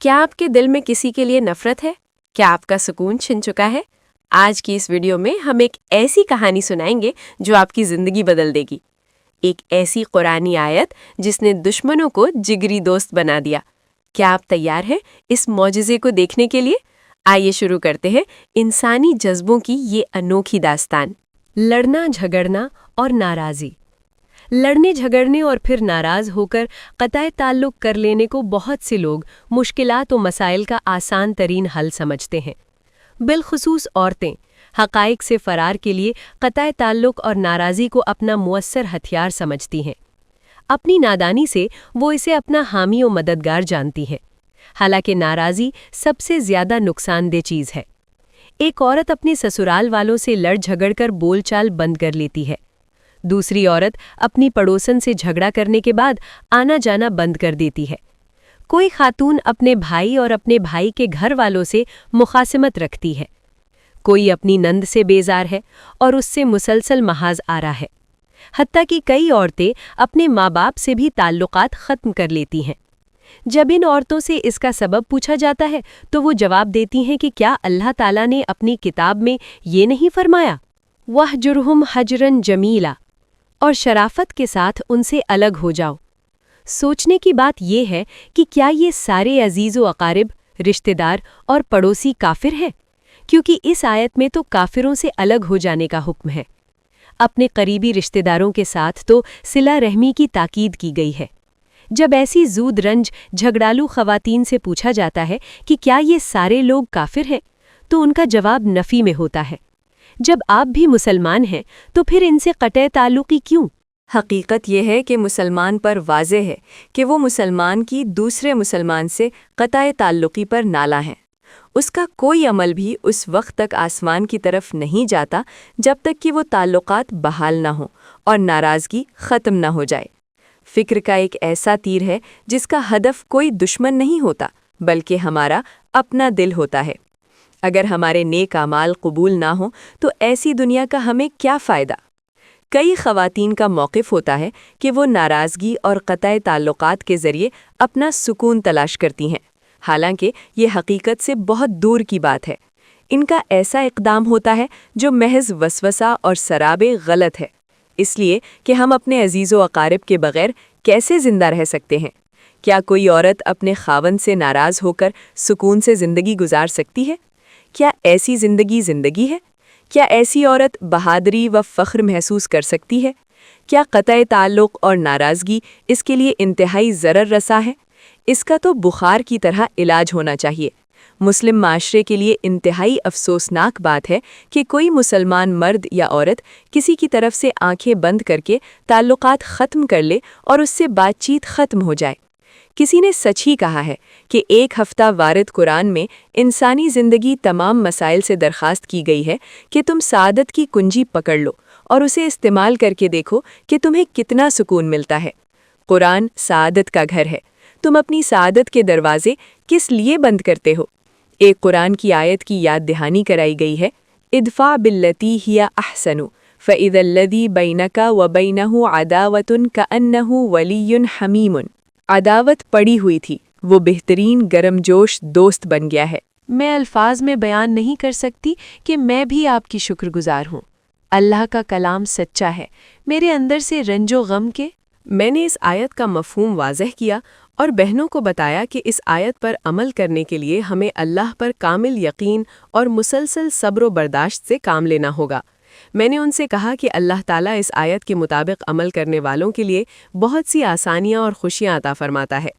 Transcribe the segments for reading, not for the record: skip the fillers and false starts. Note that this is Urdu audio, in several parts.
کیا آپ کے دل میں کسی کے لیے نفرت ہے؟ کیا آپ کا سکون چھن چکا ہے؟ آج کی اس ویڈیو میں ہم ایک ایسی کہانی سنائیں گے جو آپ کی زندگی بدل دے گی۔ ایک ایسی قرآنی آیت جس نے دشمنوں کو جگری دوست بنا دیا۔ کیا آپ تیار ہیں اس معجزے کو دیکھنے کے لیے؟ آئیے شروع کرتے ہیں انسانی جذبوں کی یہ انوکھی داستان۔ لڑنا جھگڑنا اور ناراضی۔ لڑنے جھگڑنے اور پھر ناراض ہو کر قطع تعلق کر لینے کو بہت سے لوگ مشکلات و مسائل کا آسان ترین حل سمجھتے ہیں۔ بالخصوص عورتیں حقائق سے فرار کے لیے قطع تعلق اور ناراضی کو اپنا مؤثر ہتھیار سمجھتی ہیں۔ اپنی نادانی سے وہ اسے اپنا حامی و مددگار جانتی ہیں، حالانکہ ناراضی سب سے زیادہ نقصان دہ چیز ہے۔ ایک عورت اپنے سسرال والوں سے لڑ جھگڑ کر بول چال بند کر لیتی ہے۔ دوسری عورت اپنی پڑوسن سے جھگڑا کرنے کے بعد آنا جانا بند کر دیتی ہے۔ کوئی خاتون اپنے بھائی اور اپنے بھائی کے گھر والوں سے مخاصمت رکھتی ہے۔ کوئی اپنی نند سے بیزار ہے اور اس سے مسلسل محاذ آ رہا ہے۔ حتیٰ کہ کئی عورتیں اپنے ماں باپ سے بھی تعلقات ختم کر لیتی ہیں۔ جب ان عورتوں سے اس کا سبب پوچھا جاتا ہے تو وہ جواب دیتی ہیں کہ کیا اللہ تعالیٰ نے اپنی کتاب میں یہ نہیں فرمایا وَاہْجُرْهُمْ حَجْرًا جَمِيلًا، اور شرافت کے ساتھ ان سے الگ ہو جاؤ۔ سوچنے کی بات یہ ہے کہ کیا یہ سارے عزیز و اقارب، رشتہ دار اور پڑوسی کافر ہیں؟ کیونکہ اس آیت میں تو کافروں سے الگ ہو جانے کا حکم ہے۔ اپنے قریبی رشتہ داروں کے ساتھ تو صلہ رحمی کی تاکید کی گئی ہے۔ جب ایسی زود رنج جھگڑالو خواتین سے پوچھا جاتا ہے کہ کیا یہ سارے لوگ کافر ہیں، تو ان کا جواب نفی میں ہوتا ہے۔ جب آپ بھی مسلمان ہیں تو پھر ان سے قطع تعلقی کیوں؟ حقیقت یہ ہے کہ مسلمان پر واضح ہے کہ وہ مسلمان کی دوسرے مسلمان سے قطع تعلقی پر نالا ہیں۔ اس کا کوئی عمل بھی اس وقت تک آسمان کی طرف نہیں جاتا جب تک کہ وہ تعلقات بحال نہ ہوں اور ناراضگی ختم نہ ہو جائے۔ فکر کا ایک ایسا تیر ہے جس کا ہدف کوئی دشمن نہیں ہوتا بلکہ ہمارا اپنا دل ہوتا ہے۔ اگر ہمارے نیک اعمال قبول نہ ہوں تو ایسی دنیا کا ہمیں کیا فائدہ؟ کئی خواتین کا موقف ہوتا ہے کہ وہ ناراضگی اور قطع تعلقات کے ذریعے اپنا سکون تلاش کرتی ہیں، حالانکہ یہ حقیقت سے بہت دور کی بات ہے۔ ان کا ایسا اقدام ہوتا ہے جو محض وسوسہ اور سراب غلط ہے، اس لیے کہ ہم اپنے عزیز و اقارب کے بغیر کیسے زندہ رہ سکتے ہیں؟ کیا کوئی عورت اپنے خاوند سے ناراض ہو کر سکون سے زندگی گزار سکتی ہے؟ کیا ایسی زندگی ہے؟ کیا ایسی عورت بہادری و فخر محسوس کر سکتی ہے؟ کیا قطع تعلق اور ناراضگی اس کے لیے انتہائی ضرر رساں ہے؟ اس کا تو بخار کی طرح علاج ہونا چاہیے۔ مسلم معاشرے کے لیے انتہائی افسوسناک بات ہے کہ کوئی مسلمان مرد یا عورت کسی کی طرف سے آنکھیں بند کر کے تعلقات ختم کر لے اور اس سے بات چیت ختم ہو جائے۔ کسی نے سچ ہی کہا ہے کہ ایک ہفتہ وارد قرآن میں انسانی زندگی تمام مسائل سے درخواست کی گئی ہے کہ تم سعادت کی کنجی پکڑ لو اور اسے استعمال کر کے دیکھو کہ تمہیں کتنا سکون ملتا ہے۔ قرآن سعادت کا گھر ہے، تم اپنی سعادت کے دروازے کس لیے بند کرتے ہو؟ ایک قرآن کی آیت کی یاد دہانی کرائی گئی ہے، ادفع باللتی ہی احسن فاذا الذی بینک وبینہ عداوۃ کأنہ ولی حمیم۔ عداوت پڑی ہوئی تھی، وہ بہترین گرم جوش دوست بن گیا ہے۔ میں الفاظ میں بیان نہیں کر سکتی کہ میں بھی آپ کی شکر گزار ہوں۔ اللہ کا کلام سچا ہے، میرے اندر سے رنج و غم کے۔ میں نے اس آیت کا مفہوم واضح کیا اور بہنوں کو بتایا کہ اس آیت پر عمل کرنے کے لیے ہمیں اللہ پر کامل یقین اور مسلسل صبر و برداشت سے کام لینا ہوگا۔ میں نے ان سے کہا کہ اللہ تعالیٰ اس آیت کے مطابق عمل کرنے والوں کے لیے بہت سی آسانیاں اور خوشیاں عطا فرماتا ہے۔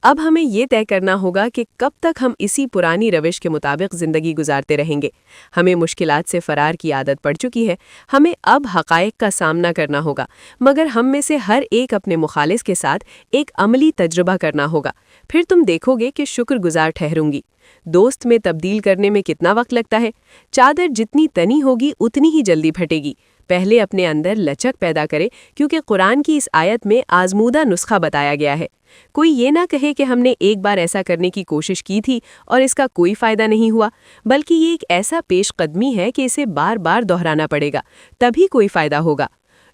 اب ہمیں یہ طے کرنا ہوگا کہ کب تک ہم اسی پرانی روش کے مطابق زندگی گزارتے رہیں گے۔ ہمیں مشکلات سے فرار کی عادت پڑ چکی ہے، ہمیں اب حقائق کا سامنا کرنا ہوگا، مگر ہم میں سے ہر ایک اپنے مخالص کے ساتھ ایک عملی تجربہ کرنا ہوگا۔ پھر تم دیکھو گے کہ شکر گزار ٹھہروں گی۔ دوست میں تبدیل کرنے میں کتنا وقت لگتا ہے؟ چادر جتنی تنی ہوگی اتنی ہی جلدی پھٹے گی۔ پہلے اپنے اندر لچک پیدا کرے، کیونکہ قرآن کی اس آیت میں آزمودہ نسخہ بتایا گیا ہے۔ کوئی یہ نہ کہے کہ ہم نے ایک بار ایسا کرنے کی کوشش کی تھی اور اس کا کوئی فائدہ نہیں ہوا، بلکہ یہ ایک ایسا پیش قدمی ہے کہ اسے بار بار دہرانا پڑے گا، تبھی کوئی فائدہ ہوگا۔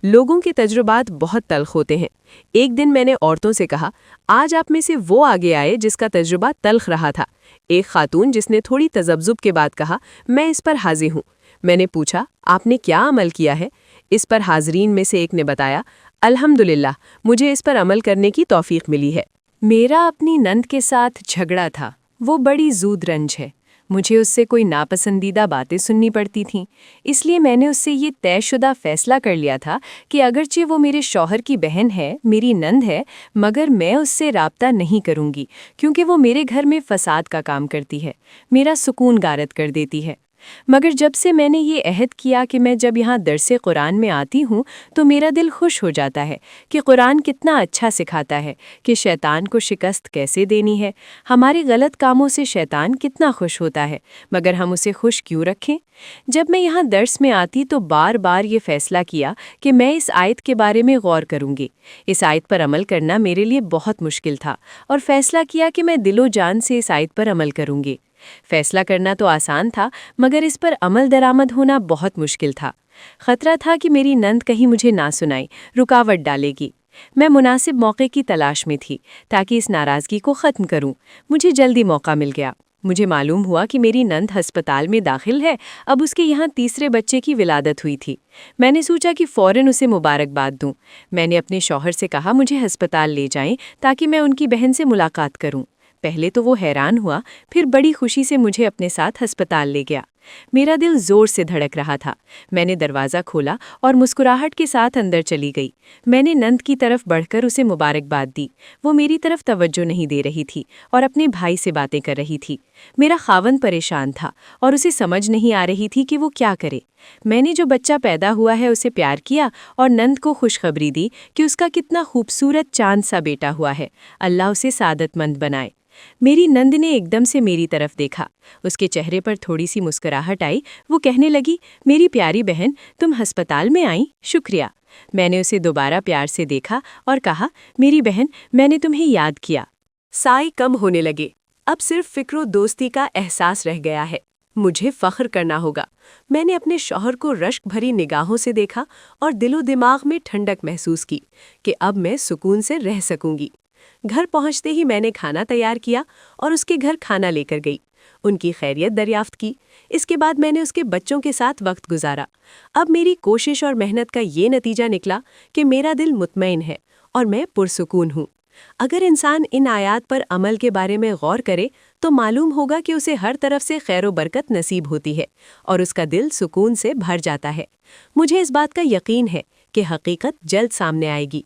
لوگوں کے تجربات بہت تلخ ہوتے ہیں۔ ایک دن میں نے عورتوں سے کہا، آج آپ میں سے وہ آگے آئے جس کا تجربہ تلخ رہا تھا۔ ایک خاتون جس نے تھوڑی تذبذب کے بعد کہا، میں اس پر حاضر ہوں۔ میں نے پوچھا، آپ نے کیا عمل کیا ہے؟ اس پر حاضرین میں سے ایک نے بتایا، الحمدللہ مجھے اس پر عمل کرنے کی توفیق ملی ہے۔ میرا اپنی نند کے ساتھ جھگڑا تھا۔ وہ بڑی زود رنج ہے۔ مجھے اس سے کوئی ناپسندیدہ باتیں سننی پڑتی تھیں، اس لیے میں نے اس سے یہ طے شدہ فیصلہ کر لیا تھا کہ اگرچہ وہ میرے شوہر کی بہن ہے، میری نند ہے، مگر میں اس سے رابطہ نہیں کروں گی، کیونکہ وہ میرے گھر میں فساد کا کام کرتی ہے، میرا سکون غارت کر دیتی ہے۔ مگر جب سے میں نے یہ عہد کیا کہ میں جب یہاں درس قرآن میں آتی ہوں تو میرا دل خوش ہو جاتا ہے کہ قرآن کتنا اچھا سکھاتا ہے کہ شیطان کو شکست کیسے دینی ہے، ہمارے غلط کاموں سے شیطان کتنا خوش ہوتا ہے، مگر ہم اسے خوش کیوں رکھیں؟ جب میں یہاں درس میں آتی تو بار بار یہ فیصلہ کیا کہ میں اس آیت کے بارے میں غور کروں گی۔ اس آیت پر عمل کرنا میرے لیے بہت مشکل تھا اور فیصلہ کیا کہ میں دل و جان سے اس آیت پر عمل کروں گی۔ فیصلہ کرنا تو آسان تھا، مگر اس پر عمل درآمد ہونا بہت مشکل تھا۔ خطرہ تھا کہ میری نند کہیں مجھے نہ سنائی، رکاوٹ ڈالے گی۔ میں مناسب موقع کی تلاش میں تھی تاکہ اس ناراضگی کو ختم کروں۔ مجھے جلدی موقع مل گیا۔ مجھے معلوم ہوا کہ میری نند ہسپتال میں داخل ہے، اب اس کے یہاں تیسرے بچے کی ولادت ہوئی تھی۔ میں نے سوچا کہ فوراً اسے مبارکباد دوں۔ میں نے اپنے شوہر سے کہا مجھے ہسپتال لے جائیں تاکہ میں ان کی بہن سے ملاقات کروں۔ پہلے تو وہ حیران ہوا، پھر بڑی خوشی سے مجھے اپنے ساتھ ہسپتال لے گیا۔ میرا دل زور سے دھڑک رہا تھا۔ میں نے دروازہ کھولا اور مسکراہٹ کے ساتھ اندر چلی گئی۔ میں نے نند کی طرف بڑھ کر اسے مبارکباد دی۔ وہ میری طرف توجہ نہیں دے رہی تھی اور اپنے بھائی سے باتیں کر رہی تھی۔ میرا خاوند پریشان تھا اور اسے سمجھ نہیں آ رہی تھی کہ وہ کیا کرے۔ میں نے جو بچہ پیدا ہوا ہے اسے پیار کیا اور نند کو خوشخبری دی کہ اس کا کتنا خوبصورت چاند سا بیٹا ہوا ہے، اللہ اسے سعادت مند بنائے۔ میری نند نے ایک دم سے میری طرف دیکھا۔ اس کے چہرے پر تھوڑی سی مسکراہٹ آئی۔ وہ کہنے لگی، میری پیاری بہن، تم ہسپتال میں آئیں، شکریہ۔ میں نے اسے دوبارہ پیار سے دیکھا اور کہا، میری بہن، میں نے تمہیں یاد کیا۔ سائے کم ہونے لگے۔ اب صرف فکر و دوستی کا احساس رہ گیا ہے۔ مجھے فخر کرنا ہوگا۔ میں نے اپنے شوہر کو رشک بھری نگاہوں سے دیکھا اور دل و دماغ میں ٹھنڈک محسوس کی کہ اب میں سکون سے رہ سکوں گی۔ گھر پہنچتے ہی میں نے کھانا تیار کیا اور اس کے گھر کھانا لے کر گئی۔ ان کی خیریت دریافت کی۔ اس کے بعد میں نے اس کے بچوں کے ساتھ وقت گزارا۔ اب میری کوشش اور محنت کا یہ نتیجہ نکلا کہ میرا دل مطمئن ہے اور میں پرسکون ہوں۔ اگر انسان ان آیات پر عمل کے بارے میں غور کرے تو معلوم ہوگا کہ اسے ہر طرف سے خیر و برکت نصیب ہوتی ہے اور اس کا دل سکون سے بھر جاتا ہے۔ مجھے اس بات کا یقین ہے کہ حقیقت جلد سامنے آئے گی۔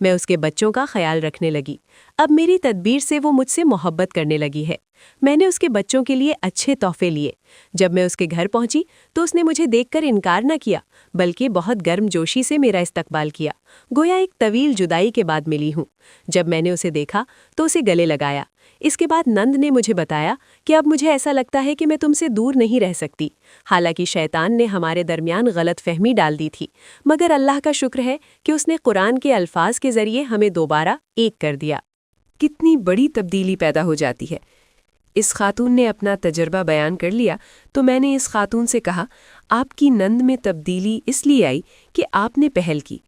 میں اس کے بچوں کا خیال رکھنے لگی۔ اب میری تدبیر سے وہ مجھ سے محبت کرنے لگی ہے۔ میں نے اس کے بچوں کے لیے اچھے تحفے لیے۔ جب میں اس کے گھر پہنچی تو اس نے مجھے دیکھ کر انکار نہ کیا، بلکہ بہت گرم جوشی سے میرا استقبال کیا، گویا ایک طویل جدائی کے بعد ملی ہوں۔ جب میں نے اسے دیکھا تو اسے گلے لگایا۔ اس کے بعد نند نے مجھے بتایا کہ اب مجھے ایسا لگتا ہے کہ میں تم سے دور نہیں رہ سکتی۔ حالانکہ شیطان نے ہمارے درمیان غلط فہمی ڈال دی تھی، مگر اللہ کا شکر ہے کہ اس نے قرآن کے الفاظ کے ذریعے ہمیں دوبارہ ایک کر دیا۔ کتنی بڑی تبدیلی پیدا ہو جاتی ہے۔ اس خاتون نے اپنا تجربہ بیان کر لیا تو میں نے اس خاتون سے کہا، آپ کی نند میں تبدیلی اس لیے آئی کہ آپ نے پہل کی۔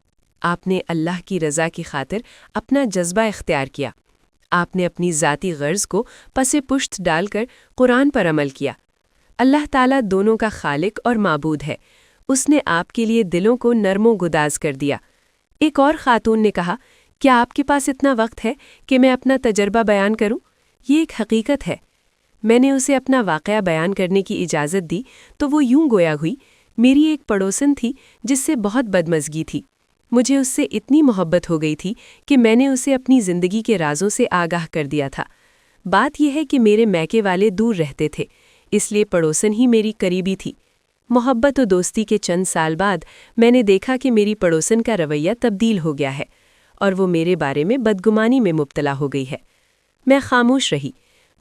آپ نے اللہ کی رضا کی خاطر اپنا جذبہ اختیار کیا۔ آپ نے اپنی ذاتی غرض کو پس پشت ڈال کر قرآن پر عمل کیا۔ اللہ تعالیٰ دونوں کا خالق اور معبود ہے۔ اس نے آپ کے لیے دلوں کو نرم و گداز کر دیا۔ ایک اور خاتون نے کہا، کیا آپ کے پاس اتنا وقت ہے کہ میں اپنا تجربہ بیان کروں؟ یہ ایک حقیقت ہے۔ میں نے اسے اپنا واقعہ بیان کرنے کی اجازت دی تو وہ یوں گویا ہوئی، میری ایک پڑوسن تھی جس سے بہت بدمزگی تھی۔ مجھے اس سے اتنی محبت ہو گئی تھی کہ میں نے اسے اپنی زندگی کے رازوں سے آگاہ کر دیا تھا۔ بات یہ ہے کہ میرے میکے والے دور رہتے تھے، اس لیے پڑوسن ہی میری قریبی تھی۔ محبت و دوستی کے چند سال بعد میں نے دیکھا کہ میری پڑوسن کا رویہ تبدیل ہو گیا ہے اور وہ میرے بارے میں بدگمانی میں مبتلا ہو گئی ہے۔ میں خاموش رہی۔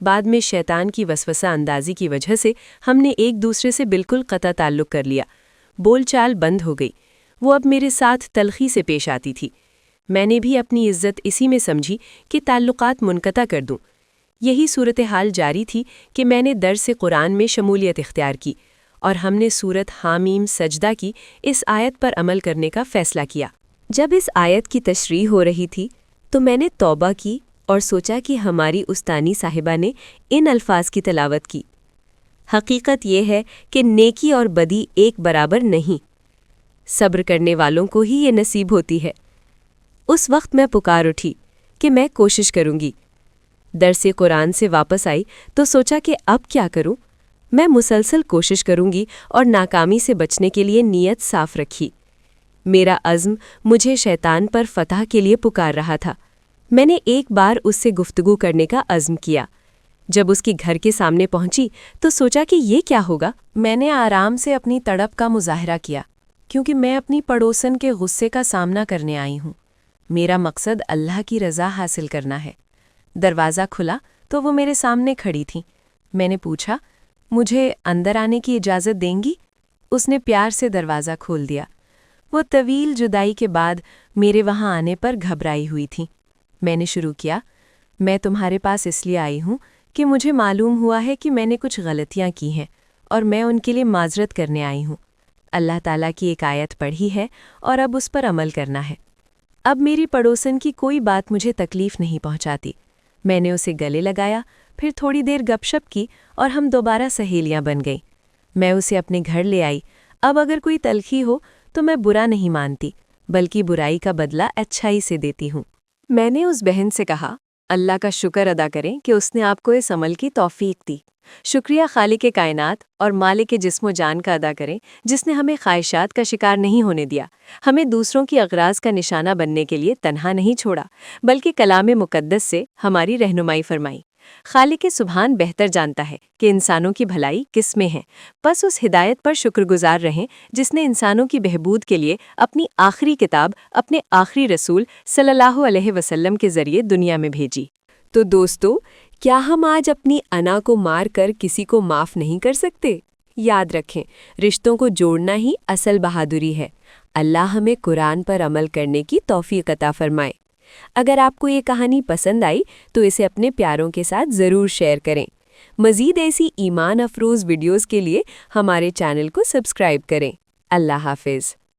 بعد میں شیطان کی وسوسہ اندازی کی وجہ سے ہم نے ایک دوسرے سے بالکل قطع تعلق کر لیا۔ بول چال بند ہو گئی۔ وہ اب میرے ساتھ تلخی سے پیش آتی تھی۔ میں نے بھی اپنی عزت اسی میں سمجھی کہ تعلقات منقطع کر دوں۔ یہی صورتحال جاری تھی کہ میں نے درس قرآن میں شمولیت اختیار کی اور ہم نے سورت حامیم سجدہ کی اس آیت پر عمل کرنے کا فیصلہ کیا۔ جب اس آیت کی تشریح ہو رہی تھی تو میں نے توبہ کی اور سوچا کہ ہماری استانی صاحبہ نے ان الفاظ کی تلاوت کی۔ حقیقت یہ ہے کہ نیکی اور بدی ایک برابر نہیں، صبر کرنے والوں کو ہی یہ نصیب ہوتی ہے۔ اس وقت میں پکار اٹھی کہ میں کوشش کروں گی۔ درس قرآن سے واپس آئی تو سوچا کہ اب کیا کروں؟ میں مسلسل کوشش کروں گی اور ناکامی سے بچنے کے لیے نیت صاف رکھی۔ میرا عزم مجھے شیطان پر فتح کے لیے پکار رہا تھا۔ میں نے ایک بار اس سے گفتگو کرنے کا عزم کیا۔ جب اس کی گھر کے سامنے پہنچی تو سوچا کہ یہ کیا ہوگا؟ میں نے آرام سے اپنی تڑپ کا مظاہرہ کیا، کیونکہ میں اپنی پڑوسن کے غصے کا سامنا کرنے آئی ہوں۔ میرا مقصد اللہ کی رضا حاصل کرنا ہے۔ دروازہ کھلا تو وہ میرے سامنے کھڑی تھیں۔ میں نے پوچھا، مجھے اندر آنے کی اجازت دیں گی؟ اس نے پیار سے دروازہ کھول دیا۔ وہ طویل جدائی کے بعد میرے وہاں آنے پر گھبرائی ہوئی تھیں۔ میں نے شروع کیا، میں تمہارے پاس اس لیے آئی ہوں کہ مجھے معلوم ہوا ہے کہ میں نے کچھ غلطیاں کی ہیں اور میں ان کے لیے معذرت کرنے آئی ہوں۔ اللہ تعالیٰ کی ایک آیت پڑھی ہے اور اب اس پر عمل کرنا ہے۔ اب میری پڑوسن کی کوئی بات مجھے تکلیف نہیں پہنچاتی۔ میں نے اسے گلے لگایا، پھر تھوڑی دیر گپ شپ کی اور ہم دوبارہ سہیلیاں بن گئیں۔ میں اسے اپنے گھر لے آئی۔ اب اگر کوئی تلخی ہو تو میں برا نہیں مانتی، بلکہ برائی کا بدلہ اچھائی سے دیتی ہوں۔ میں نے اس بہن سے کہا، اللہ کا شکر ادا کریں کہ اس نے آپ کو اس عمل کی توفیق دی۔ شکریہ خالق کائنات اور مالک جسم و جان کا ادا کریں جس نے ہمیں خواہشات کا شکار نہیں ہونے دیا، ہمیں دوسروں کی اغراض کا نشانہ بننے کے لیے تنہا نہیں چھوڑا، بلکہ کلام مقدس سے ہماری رہنمائی فرمائی۔ خالق سبحان بہتر جانتا ہے کہ انسانوں کی بھلائی کس میں ہے، بس اس ہدایت پر شکر گزار رہیں جس نے انسانوں کی بہبود کے لیے اپنی آخری کتاب اپنے آخری رسول صلی اللہ علیہ وسلم کے ذریعے دنیا میں بھیجی۔ تو دوستو، کیا ہم آج اپنی انا کو مار کر کسی کو معاف نہیں کر سکتے؟ یاد رکھیں، رشتوں کو جوڑنا ہی اصل بہادری ہے۔ اللہ ہمیں قرآن پر عمل کرنے کی توفیق عطا فرمائے۔ اگر آپ کو یہ کہانی پسند آئی تو اسے اپنے پیاروں کے ساتھ ضرور شیئر کریں۔ مزید ایسی ایمان افروز ویڈیوز کے لیے ہمارے چینل کو سبسکرائب کریں۔ اللہ حافظ۔